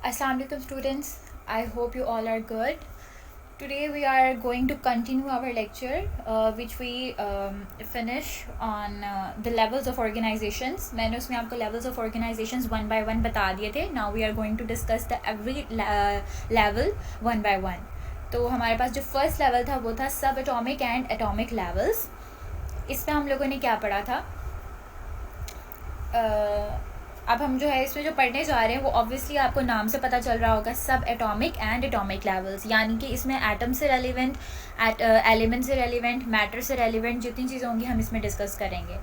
Assalamu alaikum students. I hope you all are good. Today we are going to continue our lecture which we finish on the levels of organizations. मैंने उसमें आपको levels of organizations one by one बता दिए थे. Now we are going to discuss the every level one by one. तो हमारे पास जो first level था वो था सब atomic and atomic levels. इसमें हम लोगों ने क्या पढ़ा था? अब हम जो है इसमें जो पढ़ने जा रहे हैं वो ऑब्वियसली आपको नाम से पता चल रहा होगा, सब एटॉमिक एंड एटॉमिक लेवल्स, यानी कि इसमें एटम से रेलिवेंट, एलिमेंट से रेलिवेंट, मैटर से रेलिवेंट जितनी चीज़ें होंगी हम इसमें डिस्कस करेंगे.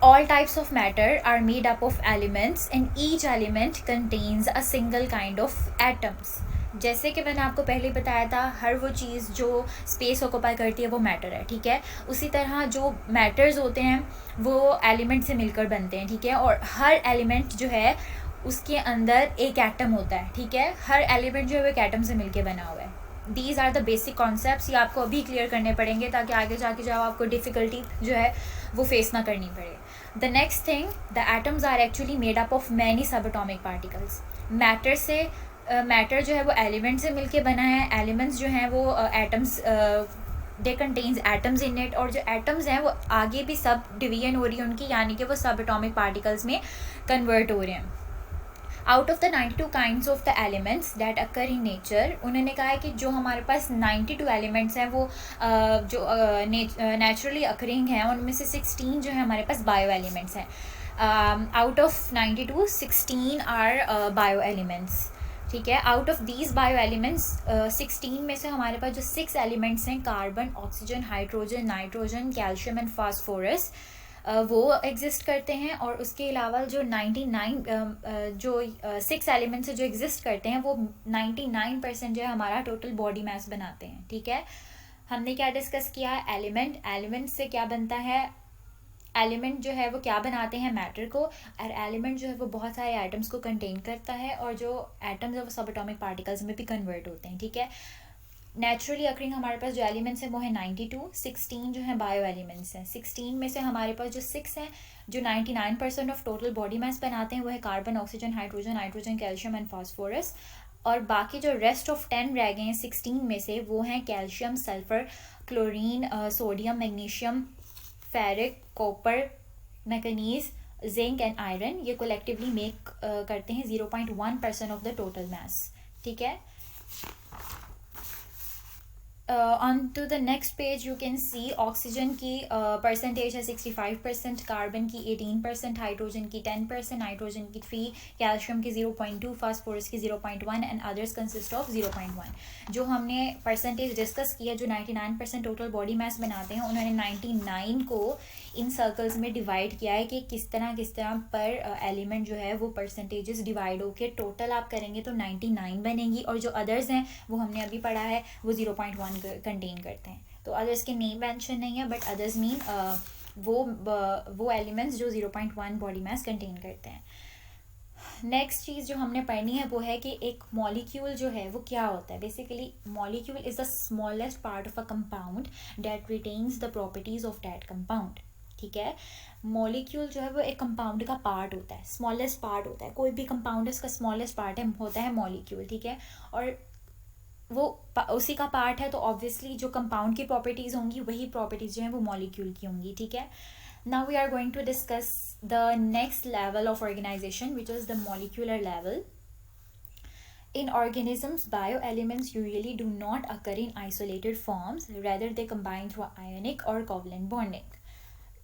All types of matter are made up of elements and each element contains a single kind of atoms. जैसे कि मैंने आपको पहले बताया था, हर वो चीज़ जो स्पेस ऑक्यूपाई करती है वो मैटर है, ठीक है. उसी तरह जो मैटर्स होते हैं वो एलिमेंट से मिलकर बनते हैं, ठीक है. और हर एलिमेंट जो है उसके अंदर एक एटम होता है, ठीक है. हर एलिमेंट जो है वो एक एटम से मिलकर बना हुआ है. These are the basic concepts. ये आपको अभी क्लियर करने पड़ेंगे ताकि आगे जाके जब आपको डिफ़िकल्टी जो है वो फेस ना करनी पड़े. The next thing, the atoms are actually made up of many subatomic particles. Matter से मैटर जो है वो एलिमेंट से मिलके बना है. एलिमेंट्स जो हैं वो atoms, they contains atoms in it. और जो एटम्स हैं वो आगे भी सब डिवीजन हो रही है उनकी, यानी कि वो सब एटॉमिक पार्टिकल्स में कन्वर्ट हो रहे हैं. Out of the 92 kinds of the elements that occur in nature, उन्होंने कहा है कि जो हमारे पास 92 एलिमेंट्स हैं वो जो नेचुरली अकरिंग हैं उनमें से 16 जो है हमारे पास बायो एलिमेंट्स हैं. Out of 92 16 are bioelements, ठीक है. Out of these bioelements 16 में से हमारे पास जो 6 एलिमेंट्स हैं, carbon, oxygen, hydrogen, nitrogen, calcium and phosphorus, वो एग्जिस्ट करते हैं. और उसके अलावा जो 99 जो 6 एलिमेंट्स जो एग्जिस्ट करते हैं वो 99% जो है हमारा टोटल बॉडी मास बनाते हैं, ठीक है. हमने क्या डिस्कस किया? एलिमेंट से क्या बनता है? एलिमेंट जो है वो क्या बनाते हैं? मैटर को. और एलिमेंट जो है वो बहुत सारे एटम्स को कंटेन करता है, और जो एटम्स है वो सब एटॉमिक पार्टिकल्स में भी कन्वर्ट होते हैं, ठीक है. नेचुरली अकरिंग हमारे पास जो एलिमेंट्स हैं वो है 92. 16 जो है बायो एलिमेंट्स हैं. 16 में से हमारे पास जो 6 हैं जो 99% ऑफ टोटल बॉडी मास बनाते हैं वो है carbon, oxygen, hydrogen, nitrogen, calcium and phosphorus. और बाकी जो रेस्ट ऑफ 10 रह गए हैं 16 में से वो हैं calcium, sulphur, chlorine, sodium, magnesium, ferric, copper, manganese, zinc and iron. ये कोलेक्टिवली मेक करते हैं 0.1% ऑफ द टोटल मास, ठीक है. On to the next page you can see oxygen की परसेंटेज है 65%, कार्बन की 18%, हाइड्रोजन की 10%, नाइट्रोजन की 3%, कैल्शियम की 0.2%, फास्फोरस की 0.1% एंड अदर्स कंसिस्ट ऑफ 0.1. जो हमने परसेंटेज डिस्कस किया जो 99% टोटल बॉडी मास बनाते हैं, उन्होंने 99 को इन सर्कल्स में डिवाइड किया है कि किस तरह पर एलिमेंट जो है वो परसेंटेजेस डिवाइड होकर टोटल आप करेंगे तो 99 बनेंगी. और जो अदर्स हैं वो हमने अभी पढ़ा है वो 0.1 कंटेन करते हैं. तो अदर्स के नेम मेंशन नहीं है, बट अदर्स मीन वो एलिमेंट्स जो 0.1 बॉडी मास कंटेन करते हैं. नेक्स्ट चीज़ जो हमने पढ़नी है वो है कि एक मॉलिक्यूल जो है वो क्या होता है. Basically molecule is the smallest part of a compound that retains the properties of that compound, ठीक है. मॉलिक्यूल जो है वो एक कंपाउंड का पार्ट होता है, स्मॉलेस्ट पार्ट होता है. कोई भी कंपाउंड उसका स्मॉलेस्ट पार्ट होता है मॉलिक्यूल, ठीक है. और वो उसी का पार्ट है तो ऑब्वियसली जो कंपाउंड की प्रॉपर्टीज़ होंगी वही प्रॉपर्टीज़ जो हैं वो मॉलिक्यूल की होंगी, ठीक है. Now we are going to discuss the next level of organisation which is the molecular level. In organisms, bioelements usually do not occur in isolated forms, rather they combine through ionic or covalent bonding.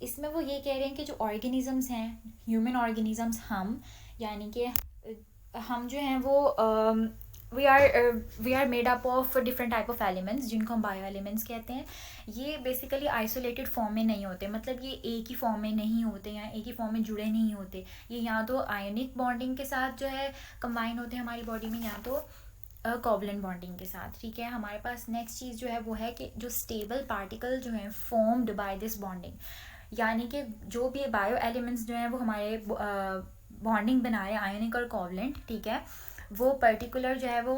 इसमें वो ये कह रहे हैं कि जो organisms हैं, human organisms, हम यानी कि हम जो हैं वो we are made up of different type of elements जिनको हम बायो एलिमेंट्स कहते हैं. ये बेसिकली आइसोलेटेड फॉर्म में नहीं होते, मतलब ये एक ही फॉर्म में नहीं होते या एक ही फॉर्म में जुड़े नहीं होते. ये या तो आयोनिक बॉन्डिंग के साथ जो है कंबाइन होते हैं हमारी बॉडी में, या तो कोवलेंट बॉन्डिंग के साथ, ठीक है. हमारे पास नेक्स्ट चीज़ जो है वो है कि जो स्टेबल पार्टिकल जो हैं फॉर्म्ड बाय दिस बॉन्डिंग, यानी कि जो भी बायो एलिमेंट्स जो हैं वो हमारे बॉन्डिंग बना रहे हैं आयोनिक और कोवलेंट, ठीक है, वो पर्टिकुलर जो है वो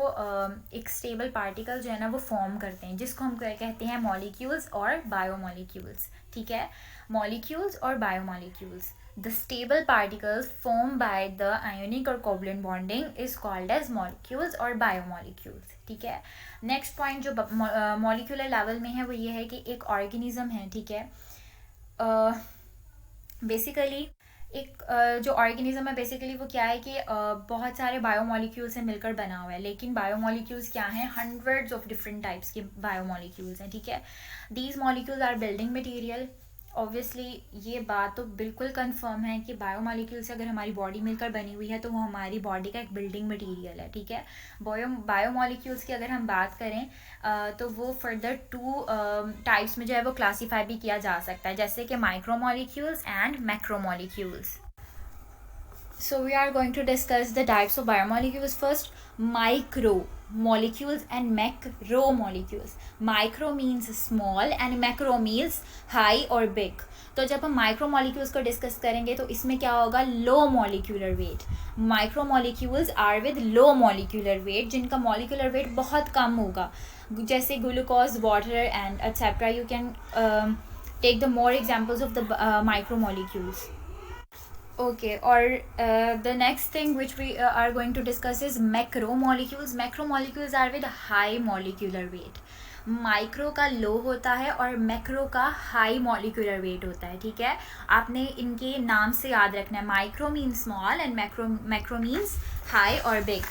एक स्टेबल पार्टिकल जो है ना वो फॉर्म करते हैं, जिसको हम कहते हैं मॉलिक्यूल्स और बायोमॉलिक्यूल्स, ठीक है. मॉलिक्यूल्स और biomolecules. The stable particles formed by the ionic or covalent bonding is called as molecules or biomolecules. ठीक है. नेक्स्ट पॉइंट जो मॉलिक्यूलर लेवल में है वो ये है कि एक ऑर्गेनिज्म है, ठीक है, बेसिकली एक जो ऑर्गेनिज्म है बेसिकली वो क्या है कि बहुत सारे बायोमोलिक्यूल से मिलकर बना हुआ है. लेकिन बायोमोलिक्यूल्स क्या हैं? हंड्रेड्स ऑफ डिफरेंट टाइप्स के बायोमोलिक्यूल्स हैं, ठीक है. These molecules are building material. Obviously ये बात तो बिल्कुल कंफर्म है कि बायोमोलिक्यूल से अगर हमारी बॉडी मिलकर बनी हुई है तो वो हमारी बॉडी का एक बिल्डिंग मटेरियल है, ठीक है. बायोमोलिक्यूल्स की अगर हम बात करें तो वो फर्दर 2 टाइप्स में जो है वो क्लासीफाई भी किया जा सकता है, जैसे कि micromolecules and macromolecules. So we are going to discuss the types of biomolecules first. Micromolecules and macromolecules. Micro means small and macro means high or big. तो जब हम माइक्रोमोलिक्यूल्स को डिस्कस करेंगे तो इसमें क्या होगा? Low molecular weight. Micromolecules are with low molecular weight, जिनका मॉलिक्यूलर वेट बहुत कम होगा, जैसे glucose, water and etcetera. You can take the more examples of the micromolecules. Okay, or the next thing which we are going to discuss is macromolecules. Macromolecules are with high molecular weight. Micro का लो होता है और macro का high molecular weight होता है, ठीक है. आपने इनके नाम से याद रखना है. Micro means small and macro means high और बिग.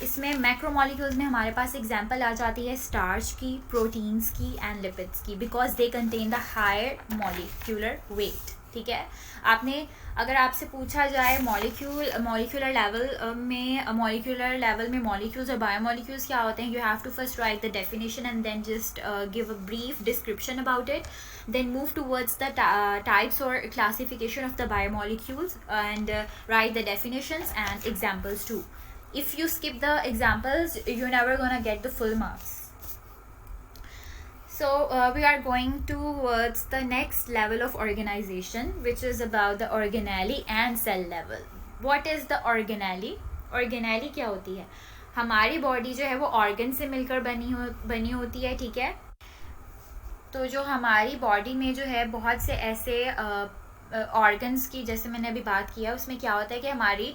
इसमें मैक्रोमोलिक्यूल्स में हमारे पास एग्जांपल आ जाती है स्टार्च की, प्रोटीन्स की एंड लिपिड्स की, because they contain the higher molecular weight, ठीक है. आपने अगर आपसे पूछा जाए मॉलिक्यूलर लेवल में मॉलिक्यूल्स और बायोमोलिक्यूल्स क्या होते हैं, you have to first write the definition and then just give a brief description about it, then move towards the types or classification of the biomolecules and write the definitions and examples too. If you skip the examples, you're never gonna get the full marks. So we are going towards the next level of organization, which is about the organelle and cell level. What is the organelle? Organelle क्या होती है? हमारी body जो है वो organ से मिलकर बनी होती है, ठीक है. तो जो हमारी बॉडी में जो है बहुत से ऐसे ऑर्गन्स की, जैसे मैंने अभी बात किया, उसमें क्या होता है कि हमारी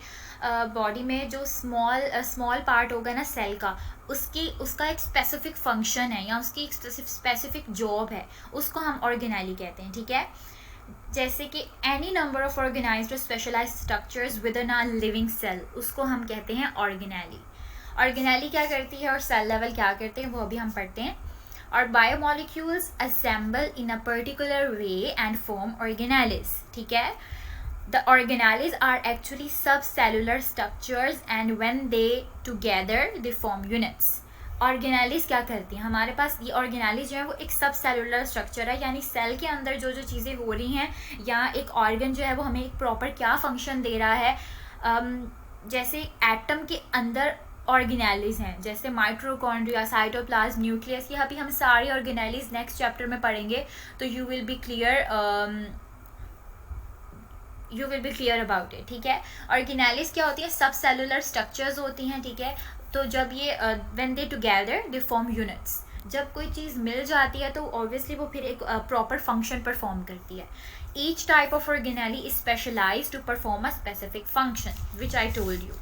बॉडी में जो स्मॉल पार्ट होगा ना सेल का, उसका एक स्पेसिफिक फंक्शन है या उसकी एक स्पेसिफिक जॉब है, उसको हम ऑर्गेनेली कहते हैं, ठीक है. जैसे कि any number of organised specialised structures within a living cell, उसको हम कहते हैं ऑर्गेनेली. ऑर्गेनेली क्या करती है और सेल लेवल क्या करते हैं वो अभी हम पढ़ते हैं. और biomolecules assemble in a particular way and form organelles, ठीक है. The organelles are actually subcellular structures and when they together they form units. Organelles क्या करती हैं? हमारे पास ये organelles जो है वो एक सबसेलुलर स्ट्रक्चर है, यानी सेल के अंदर जो चीज़ें हो रही हैं या एक ऑर्गन जो है वो हमें एक प्रॉपर क्या फंक्शन दे रहा है. जैसे एटम के अंदर ऑर्गेनेलिस हैं, जैसे माइटोकॉन्ड्रिया, साइटोप्लाज्म, न्यूक्लियस, ये अभी हम सारी ऑर्गेनेलिस नेक्स्ट चैप्टर में पढ़ेंगे, तो you will be clear about it, ठीक है. ऑर्गेनेलिस क्या होती है? सब सेलुलर स्ट्रक्चर्स होती हैं, ठीक है. तो जब ये when they together they form units, जब कोई चीज़ मिल जाती है तो ऑब्वियसली वो फिर एक प्रॉपर फंक्शन परफॉर्म करती है. Each type of organelle is specialised to perform a specific function which I told you,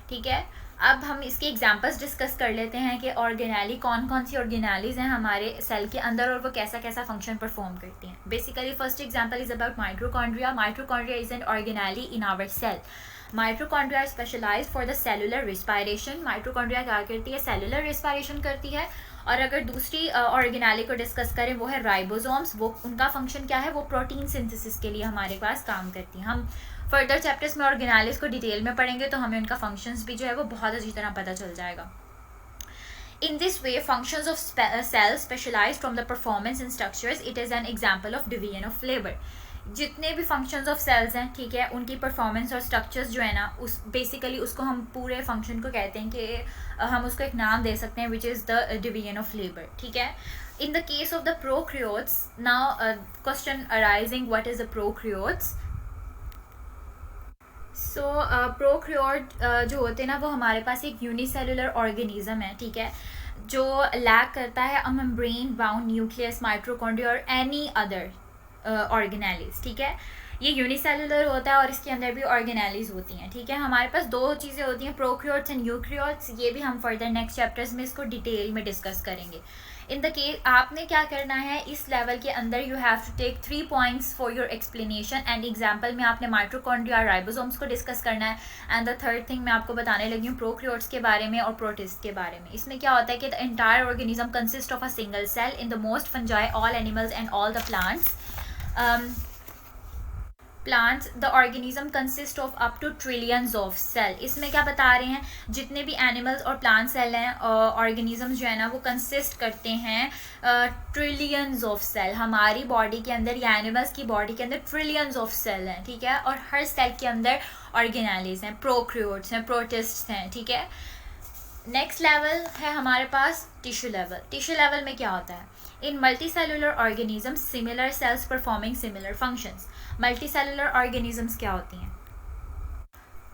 ठीक है. अब हम इसके एग्जांपल्स डिस्कस कर लेते हैं कि ऑर्गेनेली कौन सी ऑर्गेनेलीज हैं हमारे सेल के अंदर और वो कैसा फंक्शन परफॉर्म करती हैं. Basically first example is about mitochondria. Mitochondria is an organelle in our cell. Mitochondria are specialised for the cellular respiration. Mitochondria क्या करती है? सेलुलर रिस्पायरेशन करती है. और अगर दूसरी ऑर्गेनेली को डिस्कस करें वो है राइबोसोम्स. वो उनका फंक्शन क्या है? वो प्रोटीन सिंथेसिस के लिए हमारे पास काम करती हैं. हम फर्दर चैप्टर्स में ऑर्गेनेलिस को डिटेल में पढ़ेंगे तो हमें उनका फंक्शंस भी जो है वो बहुत अच्छी तरह पता चल जाएगा. In this way, functions of cells specialized from the performance and structures. It is an example of division of labor. जितने भी फंक्शंस ऑफ सेल्स हैं, ठीक है, उनकी परफॉर्मेंस और स्ट्रक्चर्स जो है ना, उस बेसिकली उसको हम पूरे फंक्शन को कहते हैं कि हम उसको एक नाम दे सकते हैं which is the division of labour, ठीक है. In the case of the prokaryotes, now question arising, what is the prokaryotes? So prokaryote जो होते हैं ना वो हमारे पास एक यूनिसेलुलर ऑर्गेनिज्म है, ठीक है, जो लैक करता है a membrane bound nucleus, mitochondria और एनी अदर ऑर्गेनेलिस, ठीक है. ये यूनिसेलुलर होता है और इसके अंदर भी ऑर्गेनेलीज होती हैं, ठीक है। हमारे पास दो चीज़ें होती हैं, प्रोकैरियोट्स एंड यूकैरियोट्स। ये भी हम फर्दर नेक्स्ट चैप्टर्स में इसको डिटेल में डिस्कस करेंगे। इन द केस आपने क्या करना है, इस लेवल के अंदर you have to take 3 points for your explanation and example में आपने माइटोकॉन्ड्रिया राइबोसोम्स को डिस्कस करना है। एंड द थर्ड थिंग मैं आपको बताने लगी हूँ प्रोकैरियोट्स के बारे में और प्रोटिस्ट के बारे में। इसमें क्या होता है कि the entire organism consist of a single cell in the most fungi all animals and all the plants. Plants the organism consist of up to trillions of cell. इसमें क्या बता रहे हैं, जितने भी एनिमल्स और प्लांट सेल हैं, organism जो है ना वो कंसिस्ट करते हैं ट्रिलियंस ऑफ सेल। हमारी बॉडी के अंदर या एनिमल्स की बॉडी के अंदर ट्रिलियंस ऑफ सेल हैं, ठीक है। और हर सेल के अंदर ऑर्गेनेलीज हैं, प्रोकैरियोट्स हैं, प्रोटिस्ट्स हैं, ठीक है। नेक्स्ट लेवल है हमारे पास टिश्यू लेवल। टिश्यू लेवल में क्या होता है, in multicellular organism similar cells performing similar functions. Multicellular organisms क्या होती हैं,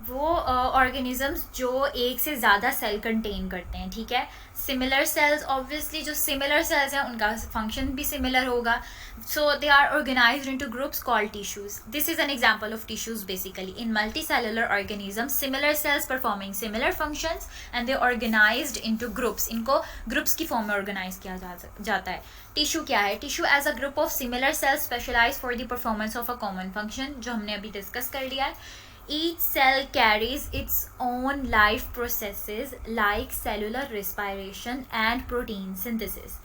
वो ऑर्गेनिजम्स जो एक से ज़्यादा सेल कंटेन करते हैं, ठीक है। सिमिलर सेल्स, ऑब्वियसली जो सिमिलर सेल्स हैं उनका फंक्शन भी सिमिलर होगा, so they are organised into groups called tissues. This is an example of tissues basically. In multicellular organisms similar cells performing similar functions and they organised into groups. इनको groups की form में organise किया जाता है। Tissue क्या है, tissue as a group of similar cells specialise for the performance of a common function, जो हमने अभी डिस्कस कर लिया है। Each cell carries its own life processes like cellular respiration and protein synthesis.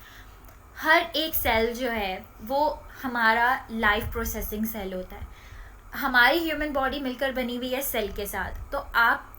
हर एक सेल जो है वो हमारा लाइफ प्रोसेसिंग सेल होता है। हमारी ह्यूमन बॉडी मिलकर बनी हुई है सेल के साथ, तो आप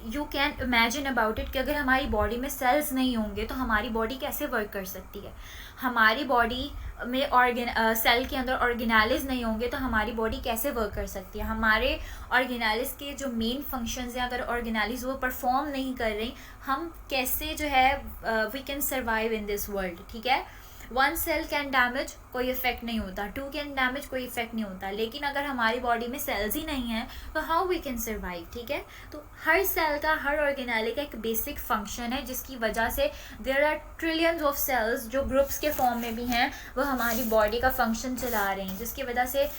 you can imagine about it कि अगर हमारी बॉडी में सेल्स नहीं होंगे तो हमारी बॉडी कैसे वर्क कर सकती है। हमारी बॉडी में सेल के अंदर ऑर्गेनेलिज नहीं होंगे तो हमारी बॉडी कैसे वर्क कर सकती है। हमारे ऑर्गेनेलिज के जो मेन फंक्शंस हैं, अगर ऑर्गेनेलिज वो परफॉर्म नहीं कर रही, हम कैसे जो है we can survive in this world, ठीक है। 1 सेल कैन डैमेज, कोई इफेक्ट नहीं होता। 2 कैन डैमेज, कोई इफेक्ट नहीं होता। लेकिन अगर हमारी बॉडी में सेल्स ही नहीं है तो हाउ वी कैन सर्वाइव, ठीक है। तो हर सेल का, हर ऑर्गेनेली का एक बेसिक फंक्शन है जिसकी वजह से there are trillions of cells जो ग्रुप्स के फॉर्म में भी हैं, वो हमारी बॉडी का फंक्शन चला रहे हैं, जिसकी वजह से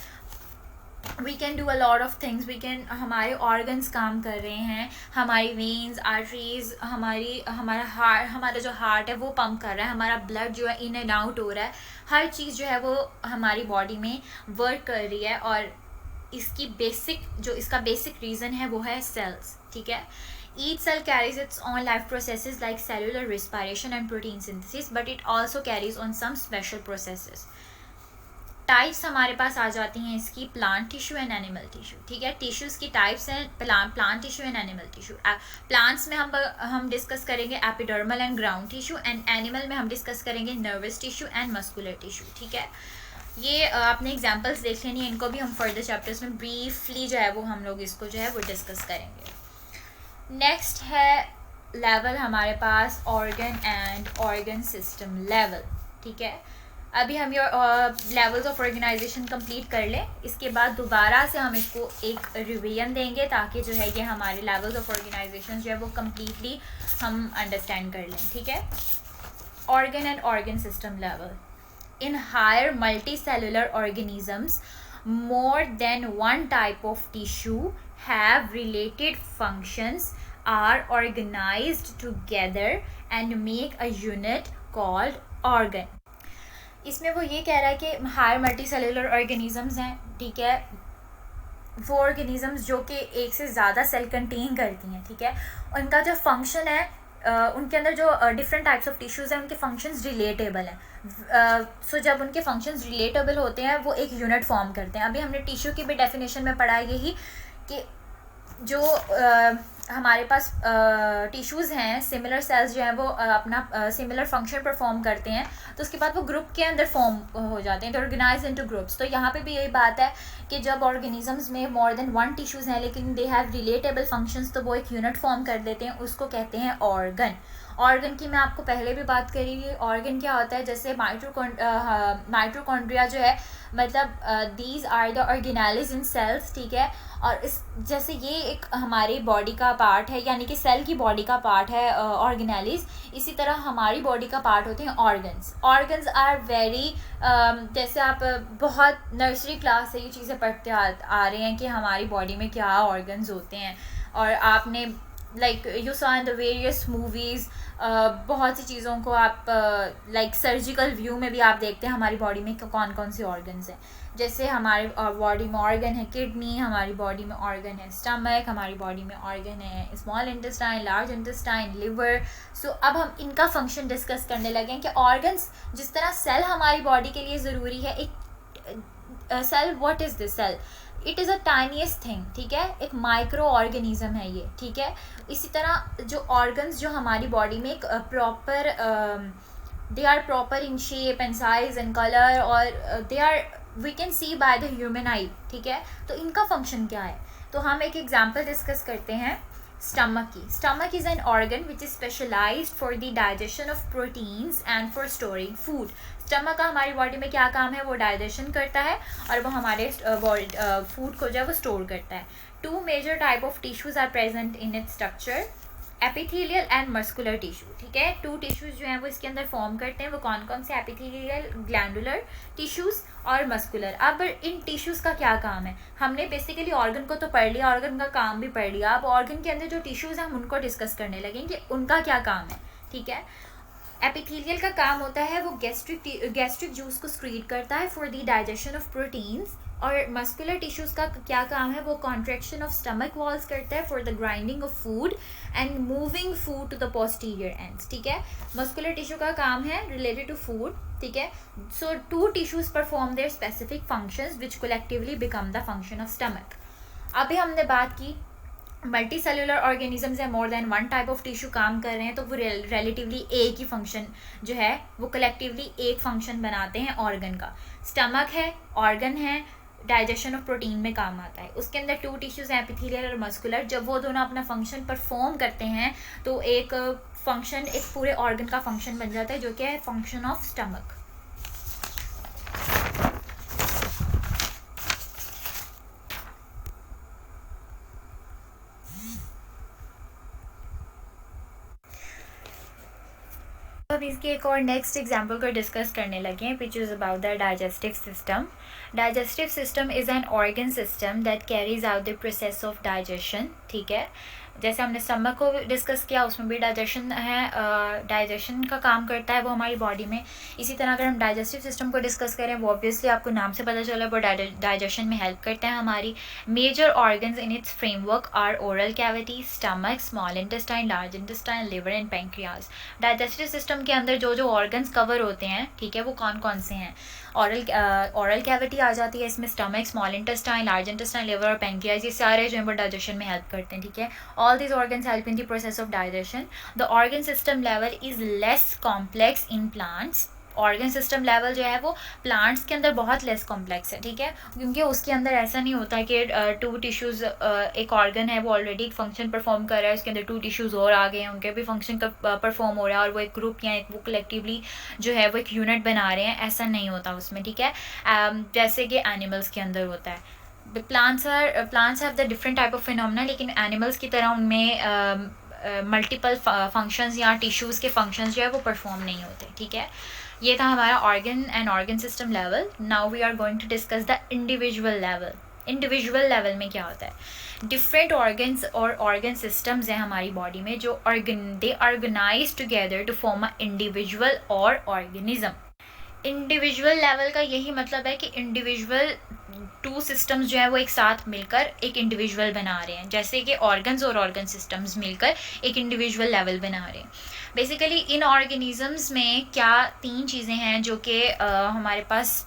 we can do a lot of things. We can, हमारे ऑर्गन्स काम कर रहे हैं, हमारी वेन्स, आर्टरीज, हमारा जो हार्ट है वो पंप कर रहा है, हमारा ब्लड जो है इन एंड आउट हो रहा है, हर चीज़ जो है वो हमारी बॉडी में वर्क कर रही है। और इसका बेसिक रीज़न है वो है सेल्स, ठीक है। Each cell carries its own life processes like cellular respiration and protein synthesis, but it also carries on some special processes. Types हमारे पास आ जाती हैं इसकी, plant tissue and animal tissue, ठीक है। टिश्यूज़ की टाइप्स हैं plant tissue and animal tissue. Plants में हम डिस्कस करेंगे epidermal and ground tissue, and animal में हम डिस्कस करेंगे nervous tissue and muscular tissue, ठीक है। ये आपने एग्जांपल्स देख लेनी है, इनको भी हम फर्दर चैप्टर्स में ब्रीफली जो है वो हम लोग इसको जो है वो डिस्कस करेंगे। नेक्स्ट है लेवल हमारे पास organ and organ system level, ठीक है। अभी हम ये लेवल्स ऑफ ऑर्गेनाइजेशन कंप्लीट कर लें, इसके बाद दोबारा से हम इसको एक रिवीजन देंगे ताकि जो है ये हमारे लेवल्स ऑफ ऑर्गेनाइजेशन जो है वो कम्प्लीटली हम अंडरस्टैंड कर लें, ठीक है। Organ and organ system level. In higher multi cellular organisms more than one type of tissue have related functions, are organized together and make a unit called organ. इसमें वो ये कह रहा है कि हायर मल्टी सेलुलर ऑर्गेनिजम्स हैं, ठीक है, वो ऑर्गेनिजम्स जो कि एक से ज़्यादा सेल कंटेन करती हैं, ठीक है। उनका जो फंक्शन है, उनके अंदर जो डिफरेंट टाइप्स ऑफ टिश्यूज़ हैं उनके फंक्शंस रिलेटेबल हैं। सो जब उनके फंक्शंस रिलेटेबल होते हैं वो एक यूनिट फॉर्म करते हैं। अभी हमने टिश्यू की भी डेफिनेशन में पढ़ा यही कि जो हमारे पास टिश्यूज़ हैं, सिमिलर सेल्स जो हैं वो अपना सिमिलर फंक्शन परफॉर्म करते हैं, तो उसके बाद वो ग्रुप के अंदर फॉर्म हो जाते हैं, तो ऑर्गेनाइज इनटू ग्रुप्स। तो यहाँ पे भी यही बात है कि जब ऑर्गेनिजम्स में मोर देन 1 टिश्यूज़ हैं लेकिन दे हैव रिलेटेबल फंक्शंस, तो वो एक यूनिट फॉर्म कर देते हैं, उसको कहते हैं ऑर्गन। ऑर्गन की मैं आपको पहले भी बात करी थी। ऑर्गन क्या होता है, जैसे माइटोकॉन्ड्रिया जो है, मतलब these are the organelles in cells, ठीक है। और इस जैसे ये एक हमारी बॉडी का पार्ट है, यानी कि सेल की बॉडी का पार्ट है ऑर्गेनेलिस, इसी तरह हमारी बॉडी का पार्ट होते हैं ऑर्गन्स। ऑर्गन्स आर वेरी, जैसे आप बहुत नर्सरी क्लास से ये चीज़ें पढ़ते आ रहे हैं कि हमारी बॉडी में क्या ऑर्गन्स होते हैं, और आपने like you saw in the various movies बहुत सी चीज़ों को आप लाइक सर्जिकल व्यू में भी आप देखते हैं हमारी बॉडी में कौन कौन से ऑर्गन्स हैं। जैसे हमारी बॉडी में ऑर्गन है किडनी, हमारी बॉडी में ऑर्गन है स्टमक, हमारी बॉडी में ऑर्गन है small intestine, large intestine, liver. So अब हम इनका फंक्शन डिस्कस करने लगे हैं कि ऑर्गन्स, जिस तरह सेल हमारी बॉडी के लिए ज़रूरी है, एक cell, what is this cell, it is a tiniest thing, ठीक है, एक माइक्रो ऑर्गेनिज्म है ये, ठीक है। इसी तरह जो ऑर्गन्स जो हमारी बॉडी में एक proper, they are proper in shape and size and colour, और they are we can see by the human eye, ठीक है। तो इनका फंक्शन क्या है, तो हम एक एग्जाम्पल डिस्कस करते हैं स्टमक की। Stomach is an organ which is specialised for the digestion of proteins and for storing food. Stomach का हमारी बॉडी में क्या काम है, वो डाइजेशन करता है और वो हमारे फूड को जो है वो स्टोर करता है। Two major type of tissues are present in its structure, epithelial and muscular tissue, ठीक है। टू टिश्यूज जो हैं वो इसके अंदर फॉर्म करते हैं, वो कौन कौन से, एपिथेलियल ग्लैंडुलर टिश्यूज और मस्कुलर। अब इन टिश्यूज़ का क्या काम है, हमने बेसिकली ऑर्गन को तो पढ़ लिया, ऑर्गन का काम भी पढ़ लिया। अब ऑर्गन के अंदर जो टिश्यूज़ हैं हम उनको डिस्कस करने लगे कि उनका क्या काम है, ठीक है। एपिथेलियल का काम होता है वो गैस्ट्रिक जूस को स्क्रीट करता है for the digestion of proteins, और मस्कुलर टिश्यूज़ का क्या काम है, वो कॉन्ट्रैक्शन ऑफ स्टमक वॉल्स करता है for the grinding of food and moving food to the posterior ends, ठीक है। मस्कुलर टिश्यू का काम है रिलेटेड टू फूड, ठीक है। So two tissues perform their specific functions which collectively become the function of stomach. अभी हमने बात की मल्टी सेलुलर ऑर्गेनिजम्स है, more than one type of tissue काम कर रहे हैं, तो वो रिलेटिवली एक ही फंक्शन जो है वो कलेक्टिवली एक फंक्शन बनाते हैं ऑर्गन का। स्टमक है, ऑर्गन है, डाइजेशन ऑफ प्रोटीन में काम आता है। उसके अंदर टू टिश्यूज़ हैं, एपिथेलियल और मस्कुलर। जब वो दोनों अपना फंक्शन परफॉर्म करते हैं तो एक फंक्शन, एक पूरे ऑर्गन का फंक्शन बन जाता है, जो कि है फंक्शन ऑफ स्टमक। अब इसके एक और नेक्स्ट एग्जाम्पल को डिस्कस करने लगे हैं, which is about the digestive system. Digestive system is an organ system that carries out the process of digestion, ठीक है। जैसे हमने स्टमक को डिस्कस किया, उसमें भी डाइजेशन है, डाइजेशन का काम करता है वो हमारी बॉडी में। इसी तरह अगर हम डाइजेस्टिव सिस्टम को डिस्कस करें, वो ऑब्वियसली आपको नाम से पता चला, वो डाइजेशन में हेल्प करते हैं हमारी। Major organs in its framework are oral cavity, stomach, small intestine, large intestine, liver and pancreas. Digestive system के अंदर जो जो ऑर्गन्स कवर होते हैं, ठीक है, वो कौन कौन से हैं। ओरल कैविटी आ जाती है इसमें, stomach, small intestine, large intestine, liver और पैंक्रियाज, ये सारे जो है वो डाइजेशन में हेल्प करते हैं, ठीक है। All these organs help in the process of digestion. The organ system level is less complex in plants. Organ system level जो है वो प्लांट्स के अंदर बहुत लेस कॉम्प्लेक्स है, ठीक है, क्योंकि उसके अंदर ऐसा नहीं होता कि टू टिश्यूज़, एक ऑर्गन है वो ऑलरेडी एक फंक्शन परफॉर्म कर रहा है, उसके अंदर टू टिश्यूज़ और आ गए हैं, उनके भी फंक्शन परफॉर्म हो रहा है और वो एक ग्रुप या एक वो कलेक्टिवली जो है वो एक यूनिट बना रहे हैं, ऐसा नहीं होता उसमें, ठीक है। जैसे कि एनिमल्स के अंदर होता है। Plants have the different type of phenomena, लेकिन एनिमल्स की तरह उनमें मल्टीपल फंक्शंस या टिश्यूज़ के फंक्शंस जो है वो परफॉर्म नहीं होते, ठीक है। ये था हमारा organ and organ system level. Now we are going to discuss the individual level. Individual level में क्या होता है, डिफरेंट ऑर्गन्स और ऑर्गन सिस्टम्स हैं हमारी बॉडी में जो they organise together to form a individual और ऑर्गेनिज्म। इंडिविजुअल लेवल का यही मतलब है कि इंडिविजुअल टू सिस्टम्स जो है वो एक साथ मिलकर एक इंडिविजुअल बना रहे हैं, जैसे कि ऑर्गन्स और ऑर्गन सिस्टम्स मिलकर एक इंडिविजुअल लेवल बना रहे हैं। बेसिकली इन ऑर्गेनिजम्स में क्या तीन चीज़ें हैं जो कि हमारे पास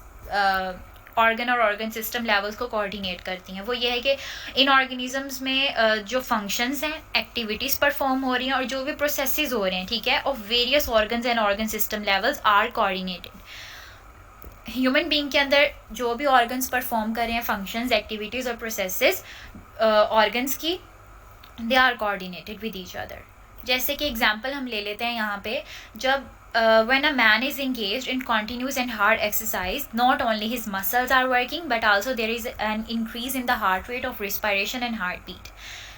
ऑर्गन और ऑर्गन सिस्टम लेवल्स को कोऑर्डिनेट करती हैं। वो ये है कि इन ऑर्गेनिजम्स में जो फंक्शंस हैं, एक्टिविटीज़ परफॉर्म हो रही हैं और जो भी प्रोसेसेस हो रहे हैं, ठीक है, of various organs and organ system levels are coordinated. Human being के अंदर जो भी ऑर्गन्स परफॉर्म कर रहे हैं, फंक्शंस, एक्टिविटीज़ और प्रोसेसेस ऑर्गन्स की, they are coordinated with each other. जैसे कि एग्जांपल हम ले लेते हैं यहाँ पे, जब when a man is engaged in continuous and hard exercise, not only his muscles are working but also there is an increase in the heart rate of respiration and heartbeat.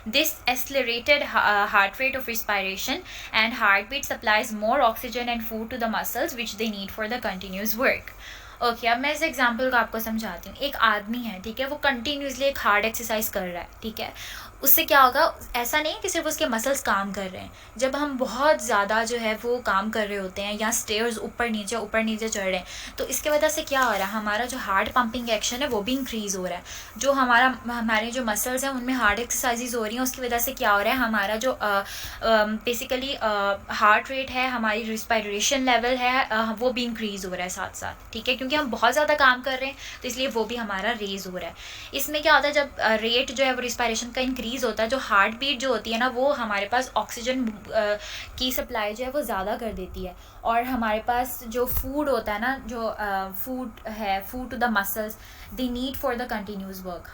This accelerated heart rate of respiration and heartbeat supplies more oxygen and food to the muscles which they need for the continuous work. Okay अब मैं इस example को आपको समझाती हूँ. एक आदमी है, ठीक है, वो कंटिन्यूसली एक हार्ड एक्सरसाइज कर रहा है, ठीक है. उससे क्या होगा, ऐसा नहीं कि सिर्फ उसके मसल्स काम कर रहे हैं. जब हम बहुत ज़्यादा जो है वो काम कर रहे होते हैं या स्टेयर्स ऊपर नीचे चढ़ रहे हैं, तो इसके वजह से क्या हो रहा है, हमारा जो हार्ट पंपिंग एक्शन है वो भी इंक्रीज़ हो रहा है. जो हमारे जो मसल्स हैं उनमें हार्ड एक्सरसाइजेज हो रही हैं, उसकी वजह से क्या हो रहा है, हमारा जो बेसिकली हार्ट रेट है, हमारी रिस्पायरेशन लेवल है, वो भी इंक्रीज़ हो रहा है साथ साथ, ठीक है, क्योंकि हम बहुत ज़्यादा काम कर रहे हैं तो इसलिए वो भी हमारा रेज हो रहा है. इसमें क्या होता है, जब रेट जो है वो रिस्पायरेशन का इंक्रीज़ होता है, जो हार्ट बीट जो होती है ना, वो हमारे पास ऑक्सीजन की सप्लाई जो है वो ज़्यादा कर देती है. और हमारे पास जो फूड होता है ना, जो food to the muscles they need for the continuous work.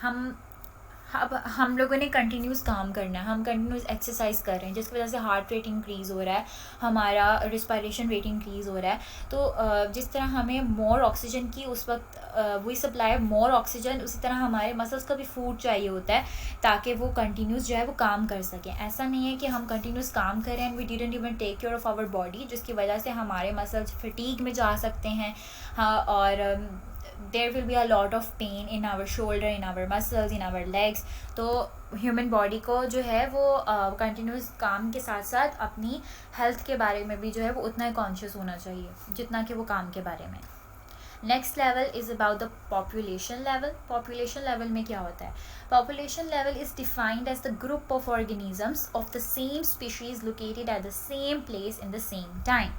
हम लोगों ने कंटिन्यूस काम करना है, हम कंटिन्यूस एक्सरसाइज कर रहे हैं, जिसकी वजह से हार्ट रेट इंक्रीज़ हो रहा है, हमारा रिस्पायरेशन रेट इंक्रीज़ हो रहा है. तो जिस तरह हमें मोर ऑक्सीजन की उस वक्त वही सप्लाई मोर ऑक्सीजन, उसी तरह हमारे मसल्स का भी फूड चाहिए होता है ताकि वो कंटिन्यूस जो है वो काम कर सकें. ऐसा नहीं है कि हम कंटिन्यूस काम करें and we didn't even take care of our body, जिसकी वजह से हमारे मसल्स फटीग में जा सकते हैं. हाँ, और there will be a lot of pain in our shoulder, in our muscles, in our legs. तो ह्यूमन बॉडी को जो है वो कंटिन्यूस काम के साथ साथ अपनी हेल्थ के बारे में भी जो है वो उतना ही कॉन्शियस होना चाहिए जितना कि वो काम के बारे में. Next level is about the population level. Population level में क्या होता है, population level is defined as the group of organisms of the same species located at the same place in the same time.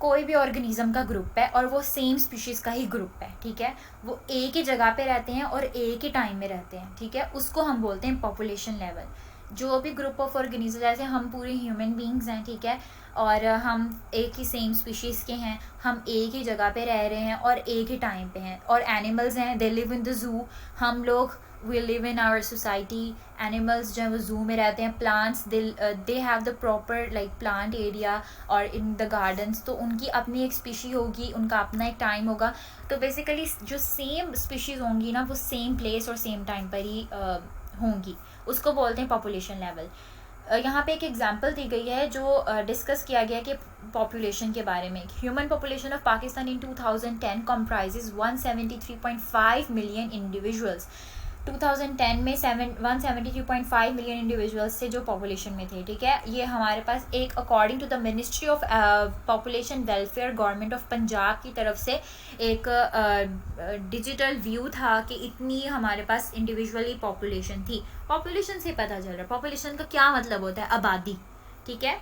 कोई भी organism का group है और वो सेम स्पीशीज़ का ही ग्रुप है, ठीक है, वो एक ही जगह पे रहते हैं और एक ही टाइम में रहते हैं, ठीक है, उसको हम बोलते हैं पॉपुलेशन लेवल. जो भी ग्रुप ऑफ ऑर्गेनिज्म, जैसे हम पूरे ह्यूमन बींग्स हैं, ठीक है, और हम एक ही सेम स्पीशीज़ के हैं, हम एक ही जगह पे रह रहे हैं और एक ही टाइम पे हैं. और एनिमल्स हैं, दे लिव इन द जू, हम लोग we live in our society. Animals जो है वो जू में रहते हैं. Plants they have the proper like plant area और इन द गार्डन्स, तो उनकी अपनी एक स्पीशी होगी, उनका अपना एक टाइम होगा. तो बेसिकली जो सेम स्पीशीज़ होंगी ना, वो सेम प्लेस और सेम टाइम पर ही होंगी, उसको बोलते हैं पॉपुलेशन लेवल. यहाँ पे एक एग्जांपल दी गई है जो डिस्कस किया गया कि पॉपुलेशन के बारे में. Human population of Pakistan in 2010 comprises 173.5 million individuals. 2010 में 173.5 मिलियन इंडिविजुअल्स से जो पॉपुलेशन में थे, ठीक है. ये हमारे पास एक according to the ministry of population welfare government of Punjab की तरफ से एक डिजिटल व्यू था कि इतनी हमारे पास इंडिविजुअली पॉपुलेशन थी. पॉपुलेशन से पता चल रहा है पॉपुलेशन का क्या मतलब होता है, आबादी, ठीक है.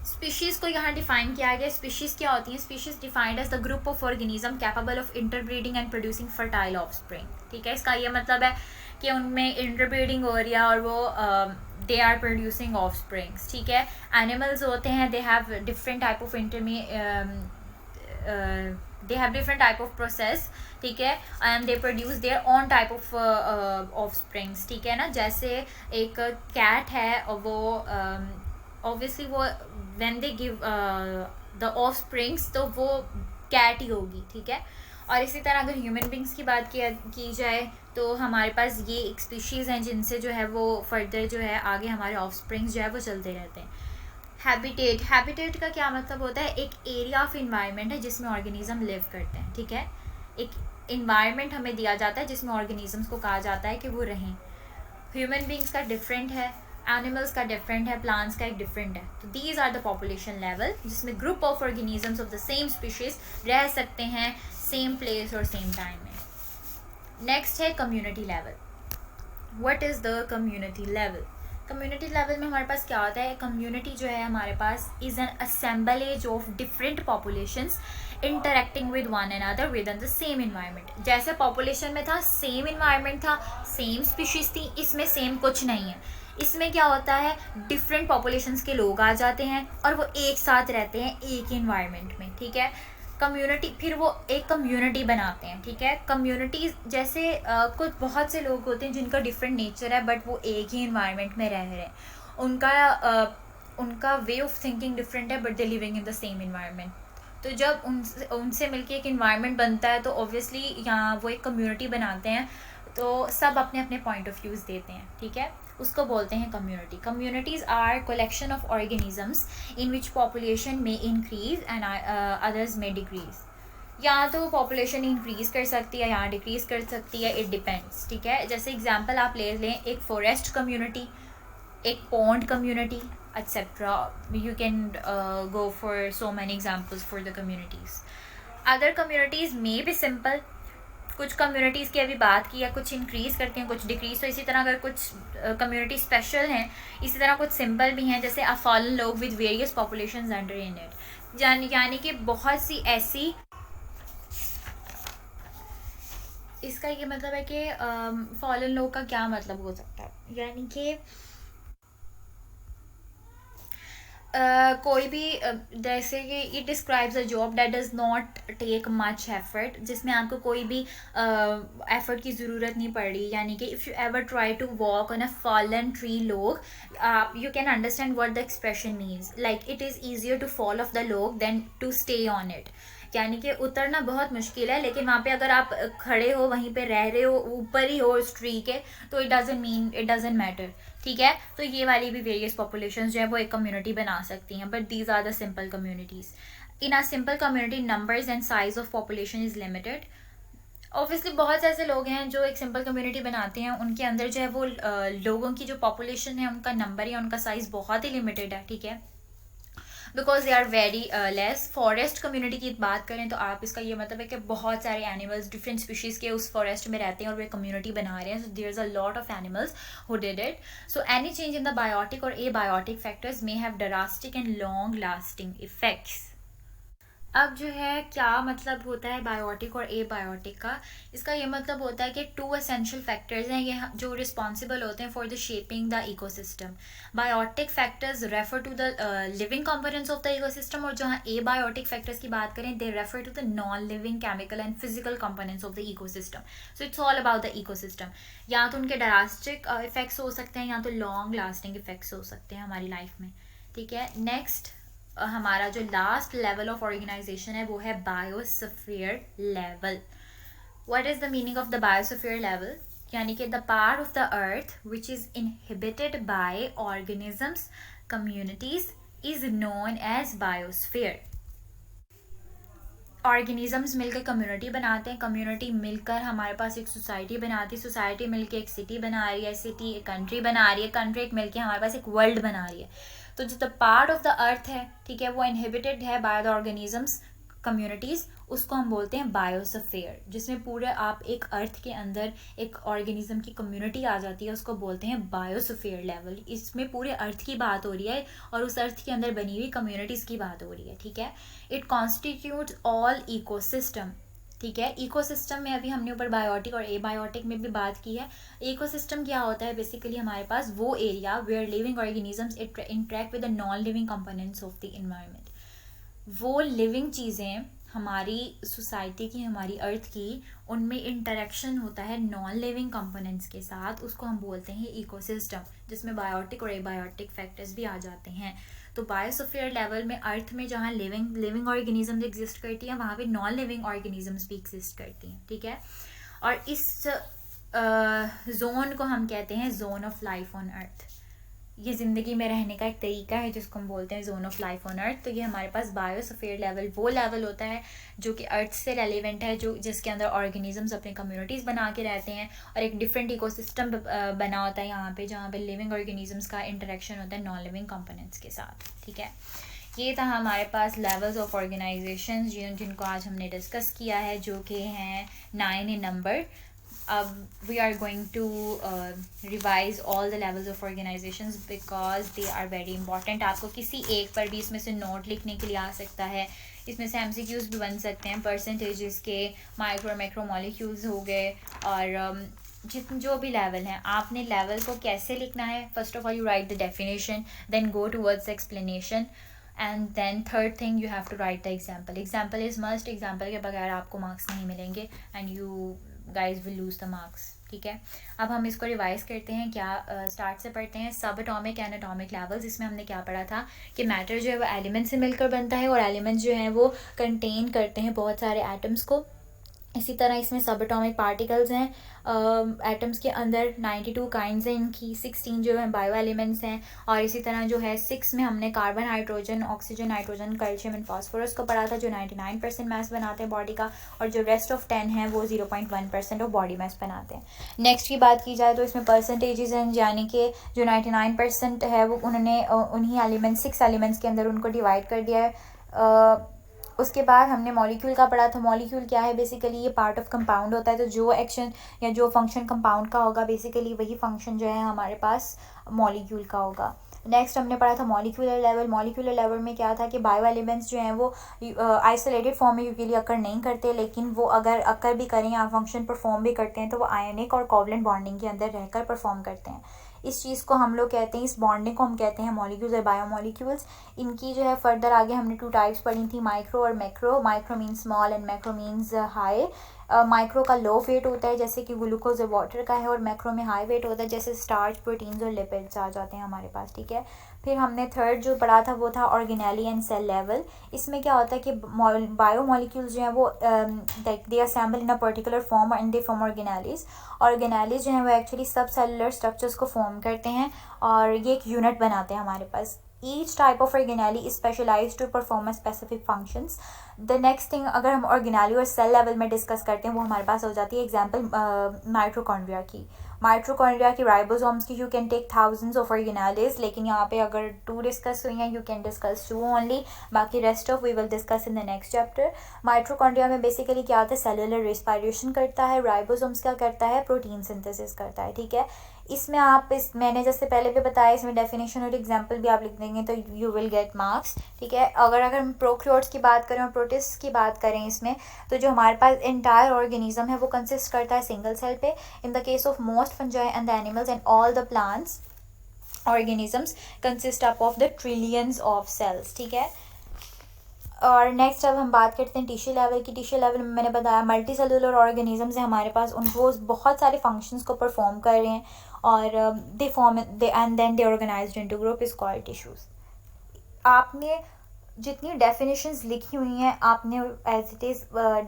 स्पीशीज़ को यहाँ डिफाइन किया गया. स्पीशीज़ क्या होती हैं, species defined as the group of organism capable of interbreeding and producing fertile offspring, ठीक है. इसका ये मतलब है कि उनमें इंटरब्रीडिंग हो रही है और वो दे आर प्रोड्यूसिंग ऑफस्प्रिंग्स, ठीक है. एनिमल्स होते हैं, they have different type of they have different type of process, ठीक है, and they produce their own type of offsprings, ठीक है ना. जैसे एक कैट है और वो obviously वो when they give the offsprings तो वो कैट ही होगी, ठीक है. और इसी तरह अगर ह्यूमन बींग्स की बात की जाए तो हमारे पास ये एक स्पीशीज़ हैं जिनसे जो है वो फर्दर जो है आगे हमारे ऑफस्प्रिंग्स जो है वो चलते रहते हैं. हैबिटेट का क्या मतलब होता है, एक एरिया ऑफ इन्वायरमेंट है जिसमें ऑर्गेनिज्म लिव करते हैं, ठीक है. एक इन्वायरमेंट हमें दिया जाता है जिसमें ऑर्गेनिजम्स को कहा जाता है कि वो रहें. ह्यूमन बींग्स का डिफरेंट है, एनिमल्स का डिफरेंट है, प्लांट्स का एक डिफरेंट है. तो these are the population level जिसमें group of organisms of the same species रह सकते हैं सेम प्लेस और सेम टाइम में. नेक्स्ट है community level. What is the community level. Community level में हमारे पास क्या होता है, कम्युनिटी जो है हमारे पास is an assemblage of different populations interacting with one another with in the same environment. जैसे पॉपुलेशन में था, सेम इन्वायरमेंट था, सेम स्पीशीज़ थी, इसमें सेम कुछ नहीं है. इसमें क्या होता है, डिफरेंट पॉपुलेशंस के लोग आ जाते हैं और वो एक साथ रहते हैं एक ही इन्वायरमेंट में, ठीक है. कम्युनिटी, फिर वो एक कम्युनिटी बनाते हैं, ठीक है. कम्युनिटी जैसे कुछ बहुत से लोग होते हैं जिनका डिफरेंट नेचर है बट वो एक ही इन्वायरमेंट में रह रहे हैं. उनका उनका वे ऑफ थिंकिंग डिफरेंट है but they living in the same environment. तो जब उनसे मिलके एक इन्वायरमेंट बनता है तो ऑब्वियसली यहाँ वो एक कम्युनिटी बनाते हैं, तो सब अपने अपने पॉइंट ऑफ व्यूज़ देते हैं, ठीक है, उसको बोलते हैं community. Communities are collection of organisms in which population में इंक्रीज एंड अदर्स में डिक्रीज। यहाँ तो पॉपुलेशन इंक्रीज कर सकती है, यहाँ डिक्रीज कर सकती है, इट डिपेंड्स, ठीक है। जैसे एग्जांपल आप ले लें, एक फॉरेस्ट कम्युनिटी, एक pond community, etc. You can go for so many examples for the communities. Other communities may be simple. कुछ कम्युनिटीज़ की अभी बात की है, कुछ इंक्रीज़ करती हैं, कुछ डिक्रीज़। तो इसी तरह अगर कुछ कम्युनिटी स्पेशल हैं, इसी तरह कुछ सिंपल भी हैं, जैसे अ फॉलन लोग with various populations under in it. यानी कि बहुत सी ऐसी, इसका ये मतलब है कि फॉलन लोग का क्या मतलब हो सकता है, यानी कि कोई भी जैसे कि it describes a job that does not take much effort, जिसमें आपको कोई भी एफर्ट की ज़रूरत नहीं पड़ रही। यानी कि if you ever try to walk on a fallen tree log, you can understand what the expression means, like it is easier to fall off the log than to stay on it. यानी कि उतरना बहुत मुश्किल है, लेकिन वहाँ पे अगर आप खड़े हो, वहीं पे रह रहे हो, ऊपर ही हो उस ट्री के, तो इट डजेंट मैटर, ठीक है। तो ये वाली भी वेरियस पॉपुलेशंस जो है वो एक कम्युनिटी बना सकती हैं, but these are the simple communities. In a simple community numbers and size of population is limited. Obviously बहुत से ऐसे लोग हैं जो एक सिंपल कम्युनिटी बनाते हैं, उनके अंदर जो है वो लोगों की जो पॉपुलेशन है, उनका नंबर या उनका साइज़ बहुत ही लिमिटेड है, ठीक है, because they are very less. Forest community की बात करें तो आप इसका ये मतलब है कि बहुत सारे एनिमल्स डिफरेंट स्पीशीज़ के उस फॉरेस्ट में रहते हैं और वे कम्युनिटी बना रहे हैं, so there is a lot of animals who did it. So any change in the biotic और abiotic factors may have drastic and long lasting effects. अब जो है क्या मतलब होता है बायोटिक और एबायोटिक का, इसका ये मतलब होता है कि टू एसेंशियल फैक्टर्स हैं ये जो रिस्पॉन्सिबल होते हैं for the shaping the ecosystem. Biotic factors refer to the living components of the ecosystem, और जहाँ एबायोटिक फैक्टर्स की बात करें they refer to the non living chemical and physical components of the ecosystem. So it's all about the ecosystem. या तो उनके drastic effects हो सकते हैं, या तो लॉन्ग लास्टिंग इफेक्ट्स हो सकते हैं हमारी लाइफ में, ठीक है। नेक्स्ट हमारा जो लास्ट लेवल ऑफ ऑर्गेनाइजेशन है वो है biosphere level. What is the meaning of the biosphere level? यानी कि the part of the earth which is inhibited by organisms communities is known as biosphere. Organisms मिलकर community बनाते हैं, community मिलकर हमारे पास एक सोसाइटी बनाती है, सोसाइटी मिलकर एक सिटी बना रही है, सिटी एक कंट्री बना रही है, कंट्री एक मिलकर हमारे पास एक वर्ल्ड बना रही है। तो जो द पार्ट ऑफ द अर्थ है, ठीक है, वो इनहिबिटेड है बाय द ऑर्गेनिजम्स कम्युनिटीज़, उसको हम बोलते हैं बायोस्फीयर। जिसमें पूरे आप एक अर्थ के अंदर एक ऑर्गेनिज्म की कम्युनिटी आ जाती है, उसको बोलते हैं बायोस्फीयर लेवल। इसमें पूरे अर्थ की बात हो रही है और उस अर्थ के अंदर बनी हुई कम्युनिटीज़ की बात हो रही है, ठीक है। इट कॉन्स्टिट्यूट्स ऑल इकोसिस्टम, ठीक है। इकोसिस्टम में अभी हमने ऊपर बायोटिक और एबायोटिक में भी बात की है। इकोसिस्टम क्या होता है? बेसिकली हमारे पास वो area where living organisms interact with the non living components of the environment. वो लिविंग चीज़ें हमारी सोसाइटी की, हमारी अर्थ की, उनमें इंटरेक्शन होता है नॉन लिविंग कंपोनेंट्स के साथ, उसको हम बोलते हैं इकोसिस्टम, जिसमें बायोटिक और एबायोटिक फैक्टर्स भी आ जाते हैं। तो बायोस्फीयर लेवल में अर्थ में जहाँ लिविंग ऑर्गेनिजम्स एग्जिस्ट करती हैं, वहाँ पे नॉन लिविंग ऑर्गेनिजम्स भी एग्जिस्ट करती हैं, ठीक है। और इस जोन को हम कहते हैं zone of life on earth. ये ज़िंदगी में रहने का एक तरीका है जिसको हम बोलते हैं zone of life on earth. तो ये हमारे पास बायोस्फीयर लेवल वो लेवल होता है जो कि अर्थ से रेलिवेंट है, जो जिसके अंदर ऑर्गेनिजम्स अपने कम्युनिटीज़ बना के रहते हैं और एक डिफरेंट इकोसिस्टम बना होता है यहाँ पे, जहाँ पे लिविंग ऑर्गेनिजम्स का इंटरेक्शन होता है नॉन लिविंग कंपोनेंट्स के साथ, ठीक है। ये था हमारे पास लेवल्स ऑफ ऑर्गेनाइजेशन जिनको आज हमने डिस्कस किया है, जो कि हैं 9 इन नंबर। अब we are going to revise all the levels of organizations because they are very important। आपको किसी एक पर भी इसमें से नोट लिखने के लिए आ सकता है, इसमें से MCQs भी बन सकते हैं, परसेंटेजेस के, माइक्रो और मैक्रो मॉलिक्यूल्स हो गए, और जो भी लेवल हैं, आपने लेवल को कैसे लिखना है। First of all you write the definition, then go towards explanation, and then third thing you have to write the example. Example is must, example के बगैर आपको मार्क्स नहीं मिलेंगे and you guys will lose the marks। ठीक है। अब हम इसको रिवाइज करते हैं, क्या स्टार्ट से पढ़ते हैं। सब एटॉमिक एंड एटॉमिक लेवल्स, इसमें हमने क्या पढ़ा था कि मैटर जो है वो एलिमेंट से मिलकर बनता है और एलिमेंट्स जो हैं वो कंटेन करते हैं बहुत सारे एटम्स को। इसी तरह इसमें सब एटॉमिक पार्टिकल्स हैं एटम्स के अंदर, 92 काइंड्स हैं इनकी, 16 जो है बायो एलिमेंट्स हैं, और इसी तरह जो है 6 में हमने carbon, hydrogen, oxygen, nitrogen, calcium and phosphorus को पढ़ा था जो 99% मास बनाते हैं बॉडी का, और जो रेस्ट ऑफ 10 हैं वो 0.1% ऑफ बॉडी मास बनाते हैं। नेक्स्ट की बात की जाए तो इसमें परसेंटेजेस हैं, यानी कि जो 99% है वो उन्होंने उन्हीं एलिमेंट्स 6 एलिमेंट्स के अंदर उनको डिवाइड कर दिया है। उसके बाद हमने मॉलिक्यूल का पढ़ा था। मॉलिक्यूल क्या है, बेसिकली ये पार्ट ऑफ कंपाउंड होता है, तो जो एक्शन या जो फंक्शन कंपाउंड का होगा बेसिकली वही फंक्शन जो है हमारे पास मॉलिक्यूल का होगा। नेक्स्ट हमने पढ़ा था मॉलिक्यूलर लेवल। मॉलिक्यूलर लेवल में क्या था कि बायो एलिमेंट्स जो हैं वो आइसोलेटेड फॉर्म में यूजुअली अकर नहीं करते, लेकिन वो अगर अकर भी करें या फंक्शन परफॉर्म भी करते हैं तो वो आयनिक और कोवलेंट बॉन्डिंग के अंदर रहकर परफॉर्म करते हैं। इस चीज़ को हम लोग कहते हैं, इस बॉन्डिंग को हम कहते हैं मॉलिक्यूल्स और बायोमॉलिक्यूल्स। इनकी जो है फर्दर आगे हमने 2 टाइप्स पढ़ी थी, माइक्रो और macro. Micro means small and macro means high. Micro का लो वेट होता है जैसे कि ग्लूकोज और वाटर का है, और मैक्रो में हाई वेट होता है जैसे स्टार्च, प्रोटीन्स और लिपिड्स आ जाते हैं हमारे पास, ठीक है। फिर हमने थर्ड जो पढ़ा था वो था ऑर्गेनेली एंड सेल लेवल। इसमें क्या होता है कि बायोमॉलिक्यूल्स जो हैं वो they assemble in a particular form and they form organelles. Organelles जो हैं वो एक्चुअली सब सेलुलर स्ट्रक्चर्स को फॉर्म करते हैं और ये एक यूनिट बनाते हैं हमारे पास। Each type of organelle is specialized to perform a specific functions. The next thing अगर हम organelle और cell level में डिस्कस करते हैं वो हमारे पास हो जाती है एग्जाम्पल माइट्रोकॉन्ड्रिया की। माइट्रोकॉन्ड्रिया की राइबोसोम्स की you can take thousands of organelles, लेकिन यहाँ पे अगर 2 डिस्कस हुई हैं यू कैन डिस्कस 2 ओनली, बाकी rest of we will discuss in the next chapter. Mitochondria में बेसिकली क्या होता है, सेलुलर रेस्पिरेशन करता है, राइबोसोम्स क्या करता है, प्रोटीन सिंथेसिस करता है, ठीक है। इसमें आप मैंने जैसे पहले भी बताया, इसमें डेफिनेशन और एग्जांपल भी आप लिख देंगे तो यू विल गेट मार्क्स, ठीक है। अगर हम प्रोकैरियोट्स की बात करें और प्रोटिस्ट की बात करें इसमें, तो जो हमारे पास एंटायर ऑर्गेनिज्म है वो कंसिस्ट करता है सिंगल सेल पे। In the case of most fungi and the animals and all the plants organisms consist up of the trillions of cells, ठीक है। और नेक्स्ट अब हम बात करते हैं टिश्यू लेवल की। टिश्यू लेवल में मैंने बताया मल्टी सेलुलर ऑर्गेनिजम्स हैं हमारे पास, उनको बहुत सारे फंक्शंस को परफॉर्म कर रहे हैं और they form they and then they organised into group is called tissues. आपने जितनी डेफिनेशंस लिखी हुई हैं आपने एज इट इज़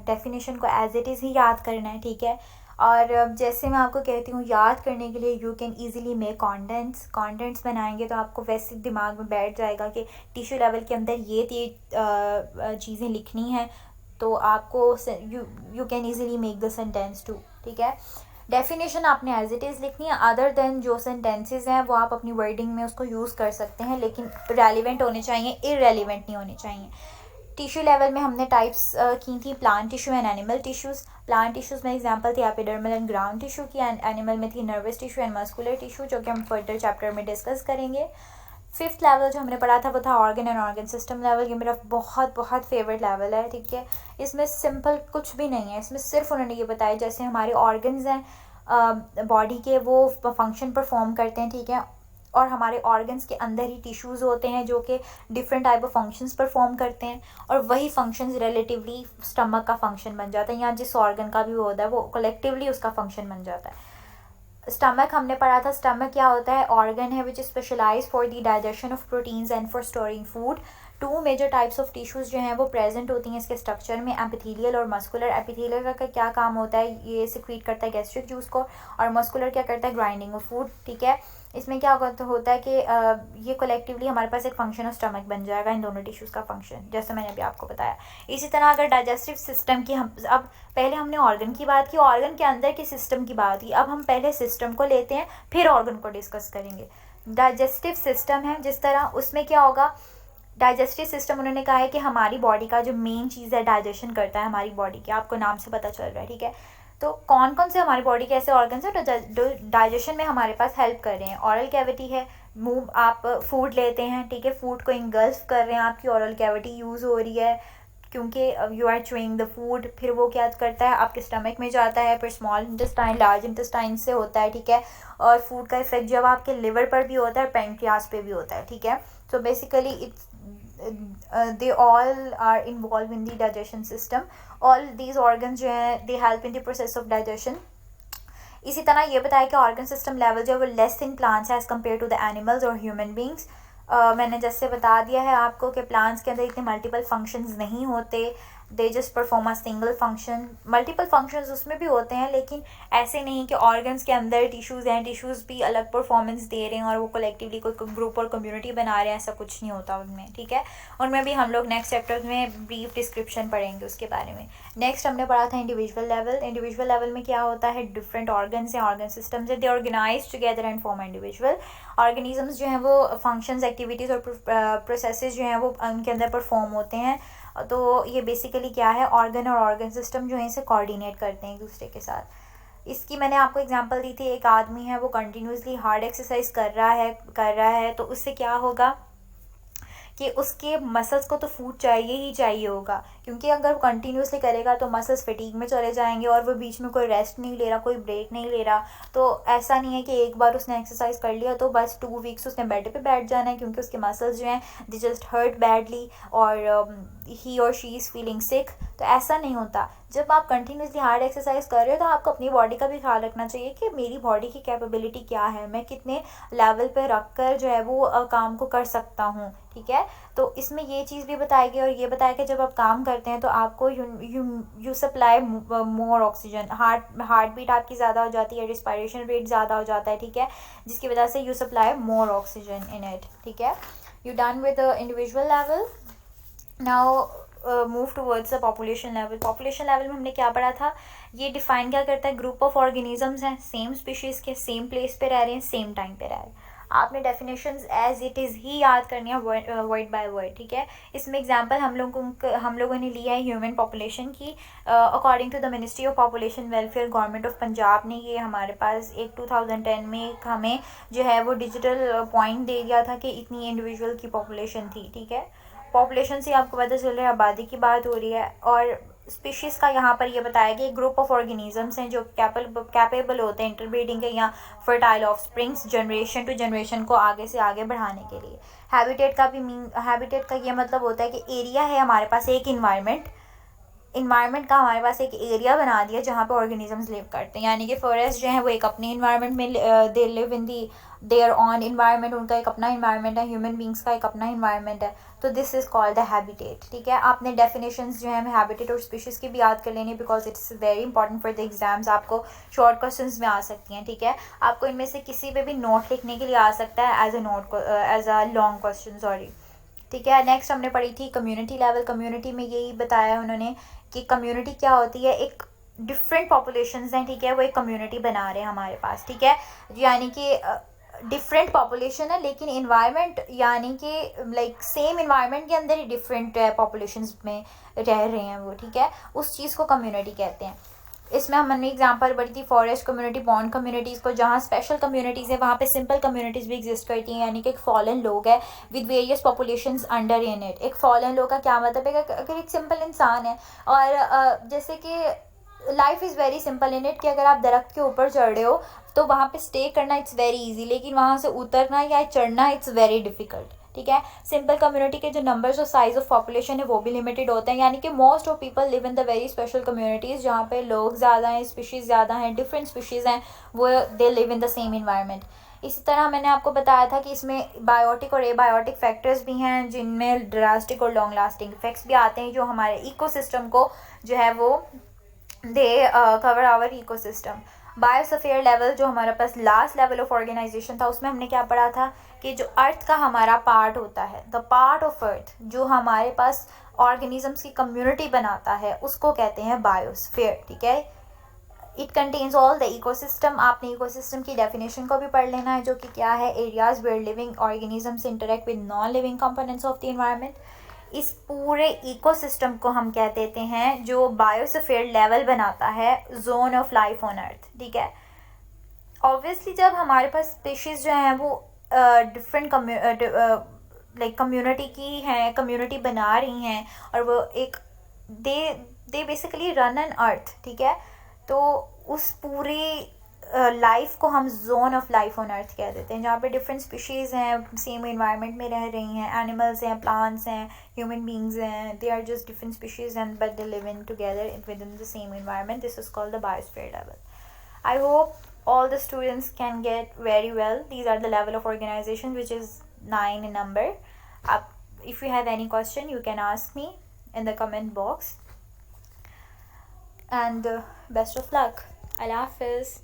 डेफिनेशन को एज इट इज़ ही याद करना है, ठीक है। और जैसे मैं आपको कहती हूँ याद करने के लिए you can easily make contents बनाएंगे तो आपको वैसे दिमाग में बैठ जाएगा कि टिश्यू लेवल के अंदर ये चीज़ें लिखनी है, तो आपको you can easily make the sentence too, ठीक है। डेफिनेशन आपने एज इट इज़ लिखनी है, अदर देन जो सेंटेंसेस हैं वो आप अपनी वर्डिंग में उसको यूज़ कर सकते हैं, लेकिन रेलिवेंट होने चाहिए, इररेलिवेंट नहीं होने चाहिए। टिश्यू लेवल में हमने टाइप्स की थी, plant tissue and animal tissues. Plant tissues में एग्जांपल थी एपिडर्मल एंड ग्राउंड टिश्यू की, एंड एनिमल में थी nervous tissue and muscular tissue, जो कि हम फर्दर चैप्टर में डिस्कस करेंगे। 5th लेवल जो हमने पढ़ा था वो था organ and organ system level. ये मेरा बहुत फेवरेट लेवल है, ठीक है। इसमें सिंपल कुछ भी नहीं है, इसमें सिर्फ उन्होंने ये बताया जैसे हमारे ऑर्गन्स हैं बॉडी के वो फंक्शन परफॉर्म करते हैं, ठीक है, और हमारे ऑर्गन्स के अंदर ही टिश्यूज़ होते हैं जो कि different type of functions perform करते हैं, और वही फंक्शंस रिलेटिवली स्टमक का फंक्शन बन जाता है, या जिस ऑर्गन का भी होता है वो कलेक्टिवली उसका फंक्शन बन जाता है। स्टमक हमने पढ़ा था, स्टमक क्या होता है, ऑर्गन है which is specialise for the digestion of proteins and for storing food. 2 major types of tissues जो हैं वो प्रेजेंट होती हैं इसके स्ट्रक्चर में, एपिथेलियल और मस्कुलर। एपिथेलियल का क्या काम होता है, ये सिक्रीट करता है गैस्ट्रिक जूस को, और मस्कुलर क्या करता है, ग्राइंडिंग ऑफ फूड, ठीक है। इसमें क्या होता है कि ये कलेक्टिवली हमारे पास एक फंक्शन ऑफ स्टमक बन जाएगा, इन दोनों टिश्यूज़ का फंक्शन, जैसे मैंने अभी आपको बताया। इसी तरह अगर डाइजेस्टिव सिस्टम की हम अब पहले हमने ऑर्गन की बात की, ऑर्गन के अंदर के सिस्टम की बात की, अब हम पहले सिस्टम को लेते हैं फिर ऑर्गन को डिस्कस करेंगे। डाइजेस्टिव सिस्टम है जिस तरह, उसमें क्या होगा, डाइजेस्टिव सिस्टम उन्होंने कहा है कि हमारी बॉडी का जो मेन चीज़ है डाइजेशन करता है हमारी बॉडी के, आपको नाम से पता चल रहा है, ठीक है। तो कौन कौन से हमारी बॉडी के ऐसे ऑर्गन्स हैं जो डाइजेशन में हमारे पास हेल्प कर रहे हैं। ऑरल कैविटी है, मुंह आप फूड लेते हैं, ठीक है, फूड को इंगल्फ कर रहे हैं, आपकी ऑरल कैविटी यूज़ हो रही है क्योंकि you are chewing the food, फिर वो क्या करता है आपके स्टमक में जाता है, फिर स्मॉल इंटेस्टाइन लार्ज इंटेस्टाइन से होता है, ठीक है। और फूड का इफेक्ट जब आपके लिवर पर भी होता है, पैंक्रियास पे भी होता है, ठीक है। So basically it's they all are involved in the digestion system. All these organs जो हैं they help in the process of digestion. इसी तरह ये बताया कि ऑर्गन सिस्टम लेवल जो है वो लेस इन प्लांट्स है as compare to the animals और ह्यूमन बींग्स। मैंने जैसे बता दिया है आपको कि प्लांट्स के अंदर इतने मल्टीपल फंक्शंस नहीं होते, they just perform a single function. Multiple functions उसमें भी होते हैं, लेकिन ऐसे नहीं कि ऑर्गन्स के अंदर टिश्यूज़ हैं, टिश्यूज़ भी अलग परफॉर्मेंस दे रहे हैं और वो कलेक्टिवली कोई ग्रुप और कम्युनिटी बना रहे हैं, ऐसा कुछ नहीं होता उनमें, ठीक है। उनमें भी हम लोग नेक्स्ट चैप्टर्स में ब्रीफ डिस्क्रिप्शन पढ़ेंगे उसके बारे में। नेक्स्ट हमने पढ़ा था इंडिविजुअल लेवल। इंडिविजुअल लेवल में क्या होता है, डिफरेंट ऑर्गन्स हैं, ऑर्गन सिस्टम्स हैं, they organise together and form individual. Organisms जो हैं वो फंक्शंस, एक्टिविटीज़ और प्रोसेसेस जो हैं वो उनके अंदर परफॉर्म होते हैं। तो ये बेसिकली क्या है, ऑर्गन और ऑर्गन सिस्टम जो है इसे कोऑर्डिनेट करते हैं एक दूसरे के साथ। इसकी मैंने आपको एग्जांपल दी थी, एक आदमी है वो कंटिन्यूसली हार्ड एक्सरसाइज कर रहा है तो उससे क्या होगा कि उसके मसल्स को तो फूड चाहिए ही चाहिए होगा, क्योंकि अगर वो कंटिन्यूसली करेगा तो मसल्स फटीग में चले जाएंगे और वो बीच में कोई रेस्ट नहीं ले रहा, कोई ब्रेक नहीं ले रहा। तो ऐसा नहीं है कि एक बार उसने एक्सरसाइज कर लिया तो बस 2 वीक्स उसने बेड पे बैठ जाना है, क्योंकि उसके मसल्स जो हैं दे जस्ट हर्ट बैडली और ही और शी इज़ फीलिंग सिक। तो ऐसा नहीं होता। जब आप कंटिन्यूसली हार्ड एक्सरसाइज कर रहे हो तो आपको अपनी बॉडी का भी ख्याल रखना चाहिए कि मेरी बॉडी की कैपेबिलिटी क्या है, मैं कितने लेवल पे रख कर जो है वो काम को कर सकता हूँ, ठीक है। तो इसमें ये चीज़ भी बताई गई और ये बताया कि जब आप काम करते हैं तो आपको you supply more oxygen, heart beat आपकी ज़्यादा हो जाती है, रिस्पायरेशन रेट ज़्यादा हो जाता है, ठीक है, जिसकी वजह से you supply more oxygen in it, ठीक है। You done with the individual level. Now move towards the population level. Population level में हमने क्या पढ़ा था, ये डिफाइन क्या करता है, ग्रुप ऑफ ऑर्गेनिजम्स हैं, सेम स्पीशीज़ के, सेम प्लेस पे रह रहे हैं, सेम टाइम पे रह रहे हैं। आपने डेफिनेशंस एज इट इज़ ही याद करनी है, वर्ड बाय वर्ड, ठीक है। इसमें एग्जांपल हम लोगों ने लिया है ह्यूमन पॉपुलेशन की। According to the ministry of population welfare government of Punjab ने ये हमारे पास एक 2010 में एक हमें जो है वो डिजिटल पॉइंट दे दिया था कि इतनी इंडिविजुअल की पॉपुलेशन थी, ठीक है। पॉपुलेशन से आपको पता चल रहा है आबादी की बात हो रही है। और स्पीशीज़ का यहाँ पर ये बताया गया ग्रुप ऑफ ऑर्गेनिजम्स हैं जो कैपेबल होते हैं इंटरब्रीडिंग के या fertile offsprings generation to generation को आगे से आगे बढ़ाने के लिए। हैबिटेट का ये मतलब होता है कि एरिया है हमारे पास, एक इन्वायरमेंट का हमारे पास एक एरिया बना दिया जहाँ पे ऑर्गेनिजम्स लिव करते हैं। यानी कि फॉरेस्ट जो है वो एक अपने इन्वायरमेंट में they live in the their own environment, उनका एक अपना इन्वायरमेंट है, ह्यूमन बींग्स का एक अपना इन्वायरमेंट है। तो this is called the habitat, ठीक है। आपने डेफिनेशंस जो है हमें हैबिटेट और स्पीशीज़ की भी याद कर लेनी, because it's very important for the exams. आपको शॉर्ट क्वेश्चंस में आ सकती हैं, ठीक है। आपको इनमें से किसी पे भी नोट लिखने के लिए आ सकता है as a long question, sorry, ठीक है। नेक्स्ट हमने पढ़ी थी कम्युनिटी लेवल। कम्युनिटी में यही बताया उन्होंने कि कम्युनिटी क्या होती है, एक डिफरेंट पॉपुलेशंस हैं, ठीक है, वो एक कम्युनिटी बना रहे हैं हमारे पास, ठीक है। यानी कि डिफरेंट पॉपुलेशन है लेकिन इन्वायरमेंट यानी कि लाइक सेम इन्वायरमेंट के अंदर ही डिफरेंट पॉपुलेशंस में रह रहे हैं वो, ठीक है, उस चीज़ को कम्युनिटी कहते हैं। इसमें हमने एग्जांपल पढ़ी थी फॉरेस्ट कम्युनिटी, बॉन्ड कम्युनिटीज़ को, जहाँ स्पेशल कम्युनिटीज़ है वहाँ पे सिंपल कम्युनिटीज़ भी एग्जिस्ट करती हैं। यानी कि एक फॉलन लोग है with various populations under in it. एक फॉलन लोग का क्या मतलब है कि अगर एक सिंपल इंसान है और जैसे कि life is very simple in it कि अगर आप दरख्त के ऊपर चढ़ रहे हो तो वहाँ पे स्टे करना इट्स वेरी इजी, लेकिन वहाँ से उतरना या चढ़ना इट्स वेरी डिफ़िकल्ट, ठीक है। सिंपल कम्युनिटी के जो नंबर्स और साइज ऑफ पॉपुलेशन है वो भी लिमिटेड होते हैं। यानी कि most of people live in the very special communities जहाँ पे लोग ज़्यादा हैं, स्पीशीज़ ज़्यादा हैं, डिफरेंट स्पीशीज़ हैं, वो दे live in the same environment. इसी तरह मैंने आपको बताया था कि इसमें बायोटिक और एबायोटिक फैक्टर्स भी हैं जिनमें ड्रास्टिक और लॉन्ग लास्टिंग इफेक्ट्स भी आते हैं जो हमारे इकोसिस्टम को जो है वो they cover our ecosystem. Biosphere level जो हमारे पास लास्ट लेवल ऑफ ऑर्गेनाइजेशन था उसमें हमने क्या पढ़ा था कि जो अर्थ का हमारा पार्ट होता है, द पार्ट ऑफ अर्थ जो हमारे पास ऑर्गेनिजम्स की कम्युनिटी बनाता है उसको कहते हैं बायोस्फीयर, ठीक है। It contains all the ecosystem. आपने इकोसिस्टम की डेफिनेशन को भी पढ़ लेना है जो कि क्या है, areas where living organisms interact with non living components of the environment. इस पूरे इकोसिस्टम को हम कह देते हैं जो बायोस्फीयर लेवल बनाता है zone of life on earth, ठीक है। ऑब्वियसली जब हमारे पास स्पीशीज़ जो हैं वो डिफरेंट लाइक कम्युनिटी की हैं, कम्युनिटी बना रही हैं और वो एक दे बेसिकली रन एन अर्थ, ठीक है। तो उस पूरी लाइफ को हम zone of life on earth कह देते हैं जहाँ पे डिफरेंट स्पीशीज़ हैं, सेम इन्वायरमेंट में रह रही हैं, एनिमल्स हैं, प्लांट्स हैं, ह्यूमन बींग्स हैं, they are just different species and but they live in together with in the same environment. This is called the biosphere level. I hope all the students can get very well. These are the level of organization, which is 9 in number. If you have any question, you can ask me in the comment box. And best of luck. Allah Hafiz.